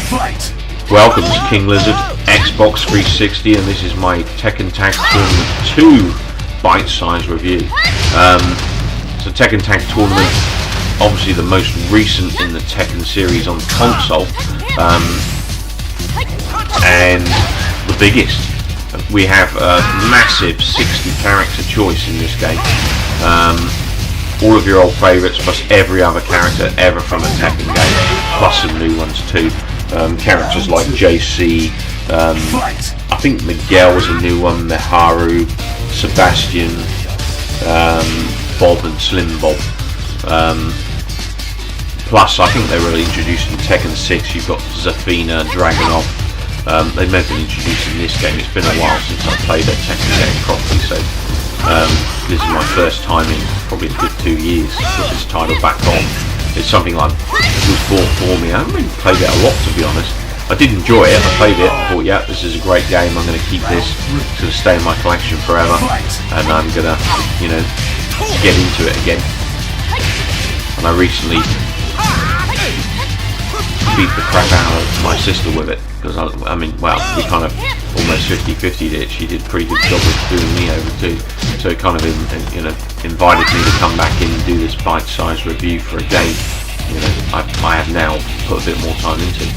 Welcome to King Lizard, Xbox 360, and this is my Tekken Tag Tournament 2 bite-size review. So Tekken Tag Tournament, obviously the most recent in the Tekken series on console, and the biggest. We have a massive 60 character choice in this game. All of your old favourites plus every other character ever from a Tekken game, plus some new ones too. Characters like JC, I think Miguel was a new one, Miharu, Sebastian, Bob and Slim Bob. Plus I think they were introduced in Tekken 6, you've got Zafina, Dragunov. They may have been introduced in this game. It's been a while since I played a Tekken game properly, so this is my first time in probably a good 2 years to put this title back on. It's something like it was bought for me. I haven't really played it a lot, to be honest. I did enjoy it. I played it. I thought, yeah, this is a great game. I'm going to keep this. It's going to stay in my collection forever, and I'm going to, you know, get into it again. And I recently beat the crap out of my sister with it, because I mean, well, we kind of almost 50-50'd it. She did a pretty good job of doing me over too, so it kind of you know, invited me to come back in and do this bite-sized review for a game. You know, I have now put a bit more time into.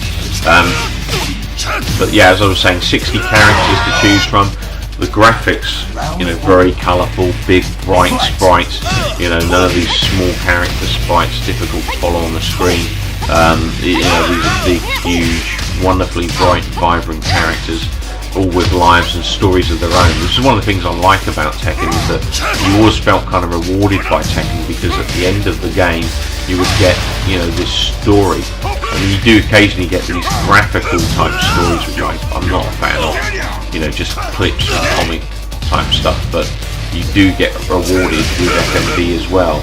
But yeah, as I was saying, 60 characters to choose from. The graphics, you know, very colourful, big, bright sprites. You know, none of these small character sprites difficult to follow on the screen. You know, these are big, huge, wonderfully bright, vibrant characters, all with lives and stories of their own. This is one of the things I like about Tekken, is that you always felt kind of rewarded by Tekken, because at the end of the game you would get, you know, this story. I mean, you do occasionally get these graphical type stories, which I'm not a fan of, you know, just clips and comic type stuff, but you do get rewarded with FMV as well.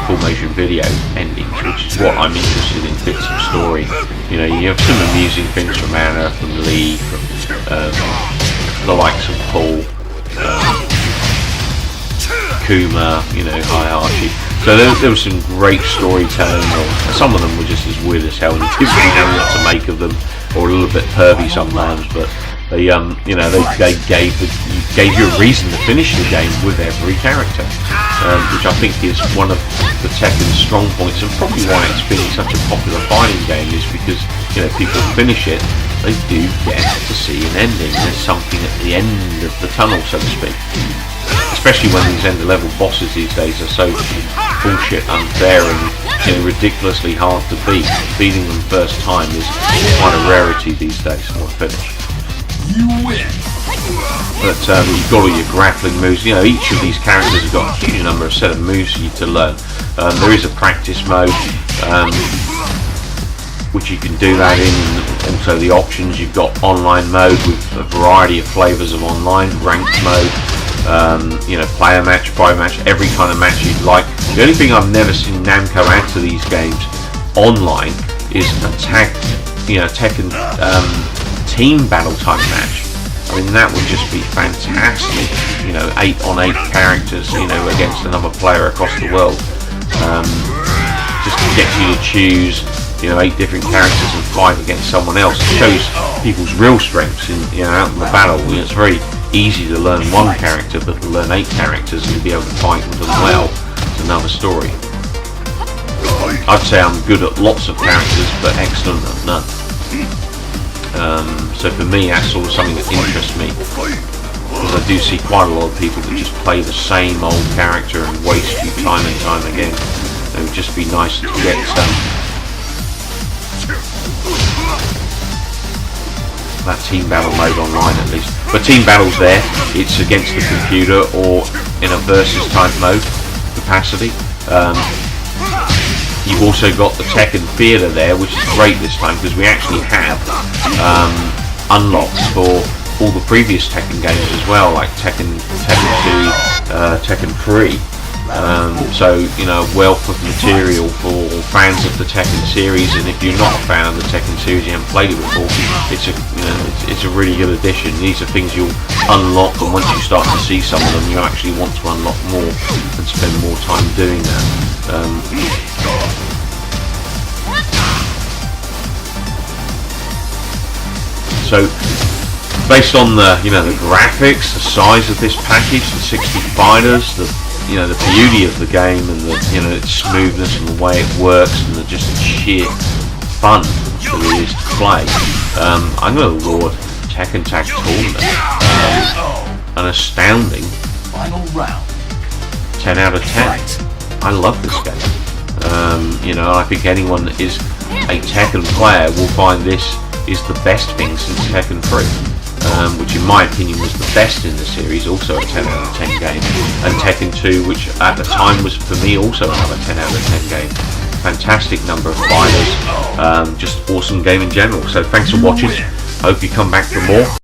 Full motion video endings, which is what I'm interested in, bits of story. You know, you have some amusing things from Anna, from Lee, from the likes of Paul, Kuma, you know, Hayashi. So there was some great storytelling, or some of them were just as weird as hell. You didn't really know what to make of them, or a little bit pervy sometimes, but they, you know, they gave you a reason to finish the game with every character, which I think is one of the Tekken's strong points, and probably why it's been such a popular fighting game, is because, you know, people finish it, they do get to see an ending. There's something at the end of the tunnel, so to speak. Especially when these end of level bosses these days are so bullshit unfair and, you know, ridiculously hard to beat. Beating them first time is quite a rarity these days for a finish. You win. But you've got all your grappling moves. You know, each of these characters have got a huge number of set of moves for you to learn. There is a practice mode, which you can do that in, and also the options. You've got online mode with a variety of flavours of online, ranked mode, you know, player match, private match, every kind of match you'd like. The only thing I've never seen NAMCO add to these games online is a Tekken team battle type match. I mean, that would just be fantastic. You know, 8-on-8 characters, you know, against another player across the world. Just to get you to choose, you know, 8 different characters and fight against someone else. It shows people's real strengths in, you know, out in the battle. You know, it's very easy to learn one character, but to learn 8 characters and be able to fight with them well is another story. I'd say I'm good at lots of characters, but excellent at none. So for me, that's sort of something that interests me, because I do see quite a lot of people that just play the same old character and waste you time and time again. It would just be nice to get that team battle mode online at least. But team battle's there, it's against the computer or in a versus type mode capacity. You've also got the Tekken Theatre there, which is great this time, because we actually have unlocks for all the previous Tekken games as well, like Tekken 2, Tekken 3. So, you know, a wealth of material for fans of the Tekken series, and if you're not a fan of the Tekken series, you haven't played it before, it's a really good addition. These are things you'll unlock, and once you start to see some of them, you actually want to unlock more and spend more time doing that. So based on the the graphics, the size of this package, the 60 fighters, the the beauty of the game, and the its smoothness and the way it works, and just the sheer fun that it is to play, I'm going to award Tekken Tag Tournament an astounding 10 out of 10. I love this game. I think anyone that is a Tekken player will find this is the best thing since Tekken 3, which in my opinion was the best in the series, also a 10 out of 10 game, and Tekken 2, which at the time was for me also another 10 out of 10 game. Fantastic number of fighters, just awesome game in general. So thanks for watching. Hope you come back for more.